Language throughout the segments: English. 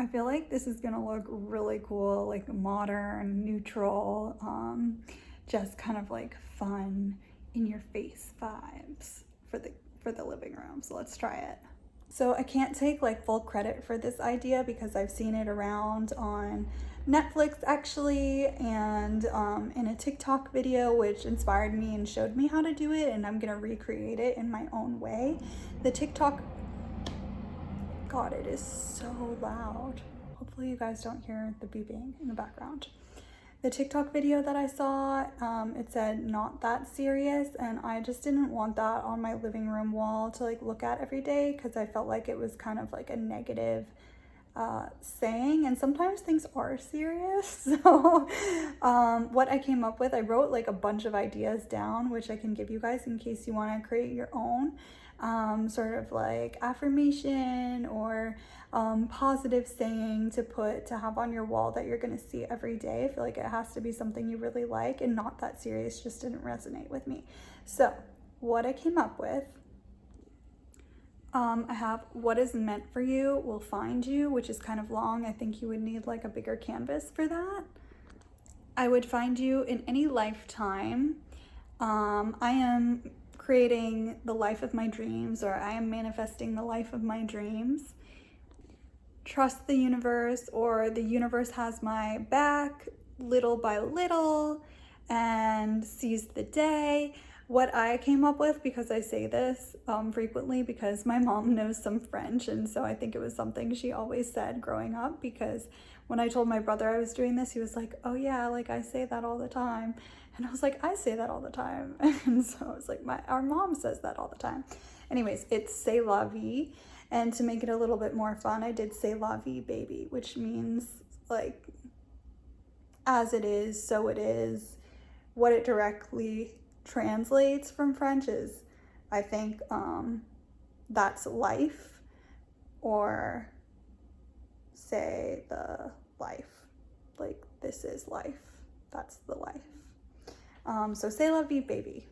I feel like this is gonna look really cool, like modern, neutral, just kind of like fun, in your face vibes for the living room. So let's try it. So I can't take like full credit for this idea because I've seen it around on Netflix actually, and in a TikTok video which inspired me and showed me how to do it, and I'm gonna recreate it in my own way. The TikTok, God, it is so loud. Hopefully you guys don't hear the beeping in the background. The TikTok video that I saw, it said not that serious, and I just didn't want that on my living room wall to like look at every day because I felt like it was kind of like a negative saying, and sometimes things are serious. So what I came up with, I wrote like a bunch of ideas down which I can give you guys in case you want to create your own sort of like affirmation or positive saying to have on your wall that you're going to see every day. I feel like it has to be something you really like, and not that serious just didn't resonate with me. So what I came up with, I have what is meant for you will find you, which is kind of long. I think you would need like a bigger canvas for that. I would find you in any lifetime. I am creating the life of my dreams, or I am manifesting the life of my dreams. Trust the universe, or the universe has my back little by little, and seize the day. What I came up with, because I say this frequently because my mom knows some French, and so I think it was something she always said growing up, because when I told my brother I was doing this, he was like, oh yeah, like I say that all the time. And I was like, I say that all the time. And so I was like, our mom says that all the time. Anyways, it's c'est la vie. And to make it a little bit more fun, I did c'est la vie baby, which means like as it is, so it is. What it directly translates from French is, I think, that's life, or say the life, like this is life, that's the life. So c'est la vie baby.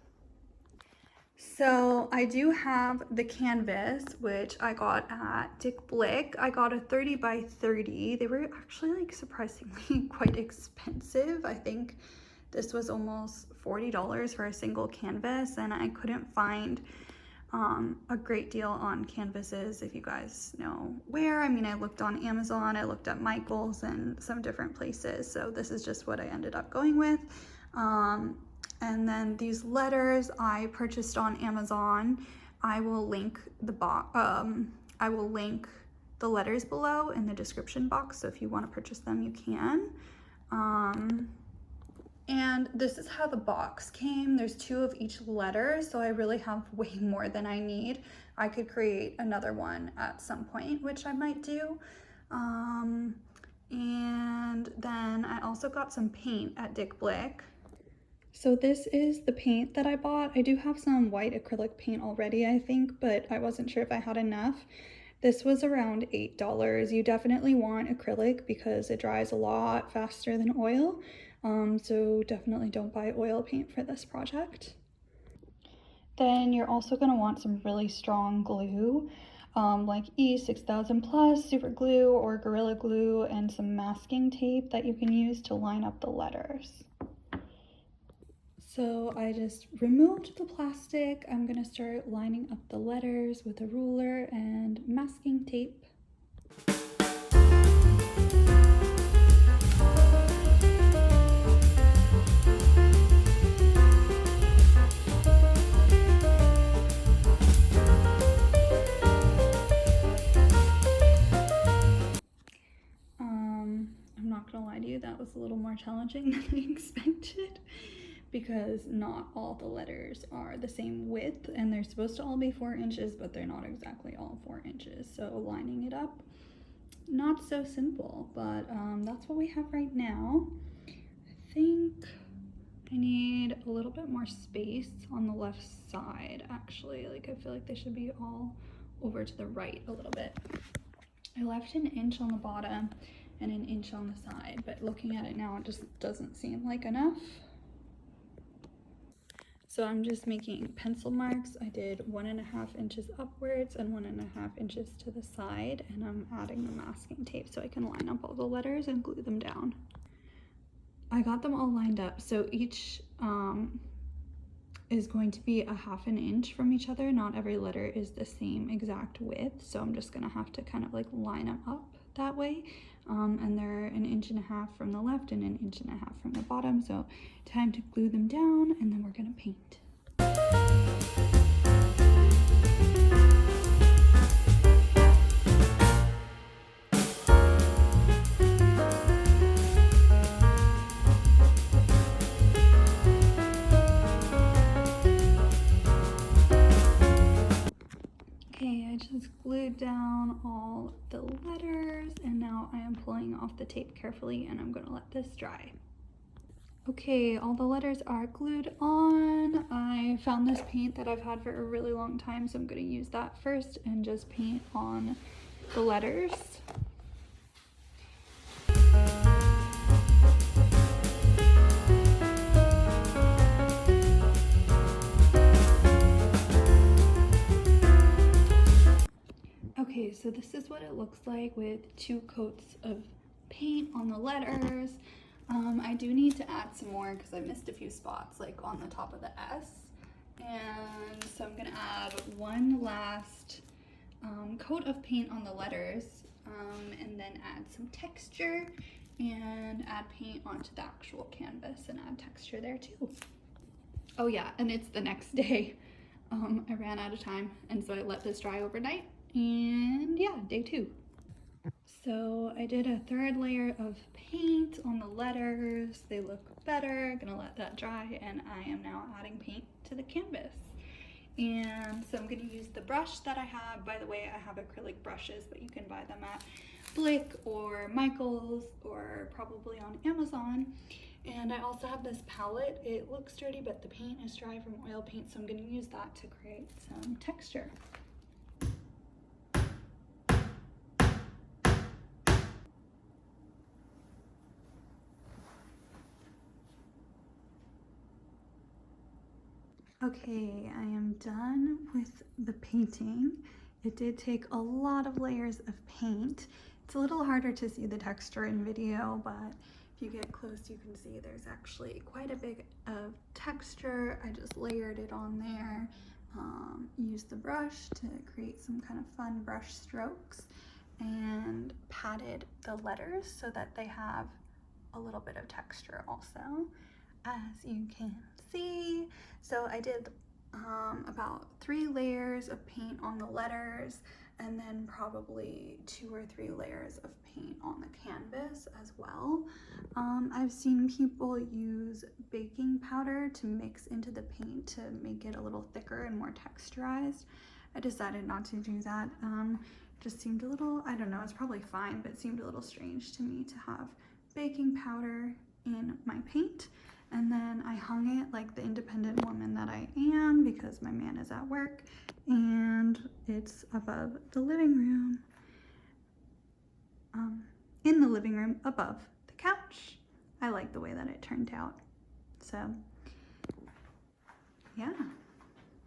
So I do have the canvas, which I got at Dick Blick. I got a 30 by 30. They were actually like surprisingly quite expensive. I think this was almost $40 for a single canvas, and I couldn't find a great deal on canvases, if you guys know where. I mean, I looked on Amazon, I looked at Michael's and some different places, so this is just what I ended up going with. And then these letters I purchased on Amazon. I will link the I will link the letters below in the description box, so if you want to purchase them, you can. And this is how the box came. There's 2 of each letter, so I really have way more than I need. I could create another one at some point, which I might do. And then I also got some paint at Dick Blick. So this is the paint that I bought. I do have some white acrylic paint already, I think, but I wasn't sure if I had enough. This was around $8. You definitely want acrylic because it dries a lot faster than oil. So definitely don't buy oil paint for this project. Then you're also going to want some really strong glue, like E6000 Plus, super glue, or Gorilla Glue, and some masking tape that you can use to line up the letters. So I just removed the plastic. I'm gonna start lining up the letters with a ruler and masking tape. I'm not gonna lie to you, that was a little more challenging than I expected, because not all the letters are the same width, and they're supposed to all be 4 inches, but they're not exactly all 4 inches. So lining it up, not so simple, but that's what we have right now. I think I need a little bit more space on the left side, actually. Like, I feel like they should be all over to the right a little bit. I left an inch on the bottom and an inch on the side, but looking at it now, it just doesn't seem like enough. So I'm just making pencil marks. I did 1.5 inches upwards and 1.5 inches to the side, and I'm adding the masking tape so I can line up all the letters and glue them down. I got them all lined up, so each is going to be 1/2 inch from each other. Not every letter is the same exact width, so I'm just gonna have to kind of like line them up that way. And they're 1.5 inches from the left and 1.5 inches from the bottom, so time to glue them down, and then we're gonna paint. Okay, I just glued down all the letters, and now I am pulling off the tape carefully, and I'm gonna let this dry. Okay, all the letters are glued on. I found this paint that I've had for a really long time, so I'm gonna use that first and just paint on the letters. Okay, so this is what it looks like with 2 coats of paint on the letters. I do need to add some more because I missed a few spots, like on the top of the S. And so I'm gonna add one last coat of paint on the letters, and then add some texture and add paint onto the actual canvas and add texture there too. Oh yeah, and it's the next day. I ran out of time, and so I let this dry overnight, and yeah, day 2. So I did a 3rd layer of paint on the letters. They look better. Gonna let that dry, and I am now adding paint to the canvas. And so I'm gonna use the brush that I have. By the way, I have acrylic brushes, but you can buy them at Blick or Michael's or probably on Amazon. And I also have this palette. It looks dirty, but the paint is dry from oil paint, so I'm gonna use that to create some texture. Okay, I am done with the painting. It did take a lot of layers of paint. It's a little harder to see the texture in video, but if you get close, you can see there's actually quite a bit of texture. I just layered it on there. Used the brush to create some kind of fun brush strokes, and patted the letters so that they have a little bit of texture also, as you can see. So I did about 3 layers of paint on the letters, and then probably 2 or 3 layers of paint on the canvas as well. I've seen people use baking powder to mix into the paint to make it a little thicker and more texturized. I decided not to do that. Just seemed a little, I don't know, it's probably fine, but it seemed a little strange to me to have baking powder in my paint. And then I hung it like the independent woman that I am, because my man is at work, and it's above the living room, in the living room above the couch. I like the way that it turned out. So yeah,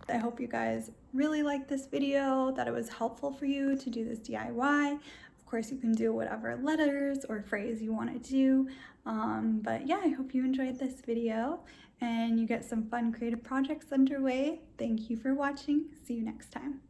I hope you guys really liked this video, that it was helpful for you to do this DIY. Of course, you can do whatever letters or phrase you want to do. But yeah, I hope you enjoyed this video and you get some fun creative projects underway. Thank you for watching. See you next time.